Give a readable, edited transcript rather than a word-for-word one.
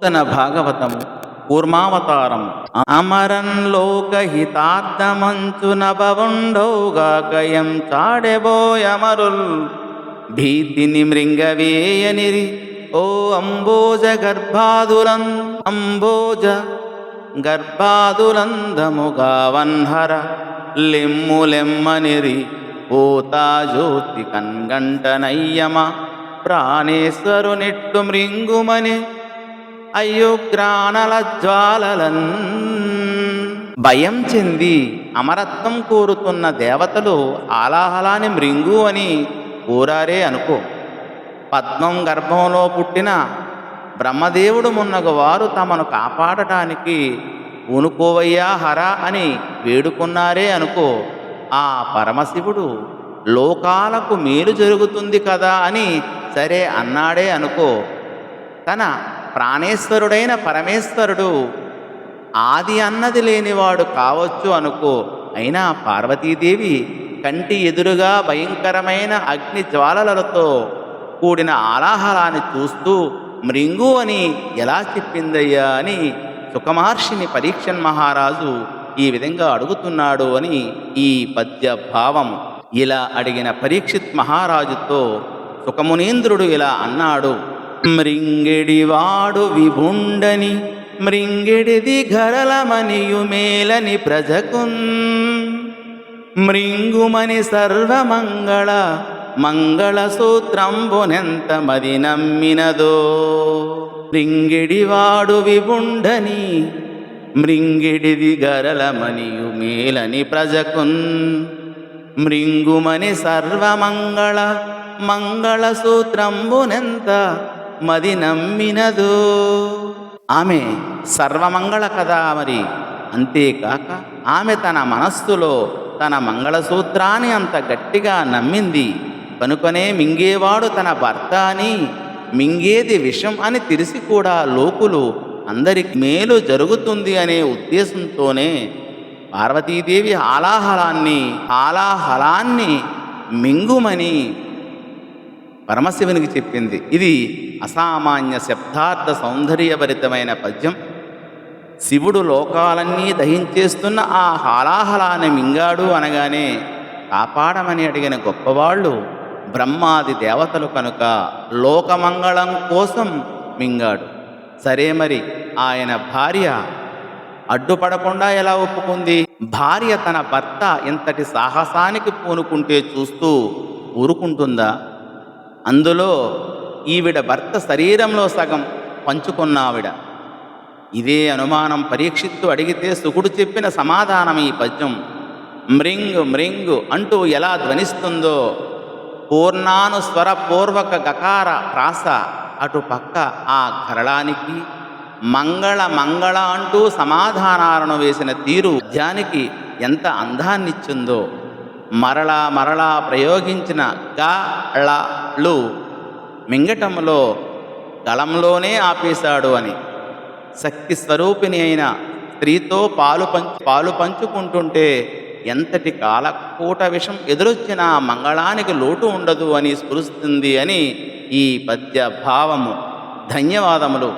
తన భాగవతము కూర్మావతారం అమరం లోకహితార్థమంచు నభవుండౌగాకయం చాడెబోయమరుల్ భీతిని మృంగవేయనిరి ఓ అంబోజ గర్భాదులందముగా వన్హర లెమ్ములెమ్మనిరి ఓతా జ్యోతి కన్గంటనయ్యమ ప్రాణేశ్వరునిట్టు మృంగుమని అయ్యుగ్రానల జ్వాలలన్ భయం చెంది అమరత్వం కోరుతున్న దేవతలు ఆలాహలాన్ని మృంగు అని కోరారే అనుకో. పద్మం గర్భంలో పుట్టిన బ్రహ్మదేవుడు మున్నగు వారు తమను కాపాడటానికి పూనుకోవయ్యా హర అని వేడుకున్నారే అనుకో. ఆ పరమశివుడు లోకాలకు మేలు జరుగుతుంది కదా అని సరే అన్నాడే అనుకో. తన ప్రాణేశ్వరుడైన పరమేశ్వరుడు ఆది అన్నది లేనివాడు కావచ్చు అనుకో. అయినా పార్వతీదేవి కంటి ఎదురుగా భయంకరమైన అగ్ని జ్వాలలతో కూడిన ఆలాహలాన్ని చూస్తూ మృంగు అని ఎలా చెప్పిందయ్యా అని సుఖమహర్షిని పరీక్షన్ మహారాజు ఈ విధంగా అడుగుతున్నాడు అని ఈ పద్య భావం. ఇలా అడిగిన పరీక్షిత్ మహారాజుతో సుఖమునీంద్రుడు ఇలా అన్నాడు. మృంగిడివాడు విభుండని మృంగిడిది ఘరలమనియు మేలని ప్రజకున్ మృంగుమని మంగళ సూత్రంబునెంత మది నమ్మినదో. మృంగిడివాడు విభుండని మృంగిడిది గరలమనియు మేలని ప్రజకున్ మృంగుమని మంగళ సూత్రంబునెంత మది నమ్మినదో. ఆమె సర్వమంగళ కదా మరి. అంతేకాక ఆమె తన మనస్సులో తన మంగళసూత్రాన్ని అంత గట్టిగా నమ్మింది కనుకనే మింగేవాడు తన భర్త అని, మింగేది విషం అని తెలిసి కూడా లోకులు అందరికి మేలు జరుగుతుంది అనే ఉద్దేశంతోనే పార్వతీదేవి ఆలాహలాన్ని మింగుమని పరమశివునికి చెప్పింది. ఇది అసామాన్య శబ్దార్థ సౌందర్యభరితమైన పద్యం. శివుడు లోకాలన్నీ దహించేస్తున్న ఆ హాలాహలాన్ని మింగాడు అనగానే కాపాడమని అడిగిన గొప్పవాళ్ళు బ్రహ్మాది దేవతలు కనుక లోకమంగళం కోసం మింగాడు. సరే మరి ఆయన భార్య అడ్డుపడకుండా ఎలా ఒప్పుకుంది? భార్య తన భర్త ఇంతటి సాహసానికి పూనుకుంటే చూస్తూ ఊరుకుంటుందా? అందులో ఈవిడ భర్త శరీరంలో సగం పంచుకున్నావిడ. ఇదే అనుమానం పరీక్షిత్తు అడిగితే సుకుడు చెప్పిన సమాధానం ఈ పద్యం. మృంగు మృంగు అంటూ ఎలా ధ్వనిస్తుందో పూర్ణానుస్వర పూర్వక గకార ప్రాస అటు పక్క ఆ కరళానికి మంగళ అంటూ సమాధానాలను వేసిన తీరు పద్యానికి ఎంత అందాన్నిచ్చిందో. మరలా ప్రయోగించిన గళలు మింగటంలో గళంలోనే ఆపేశాడు అని. శక్తి స్వరూపిణి అయిన స్త్రీతో పాలు పంచుకుంటుంటే ఎంతటి కాలకూట విషం ఎదురొచ్చిన మంగళానికి లోటు ఉండదు అని స్ఫురిస్తుంది అని ఈ పద్య భావము. ధన్యవాదములు.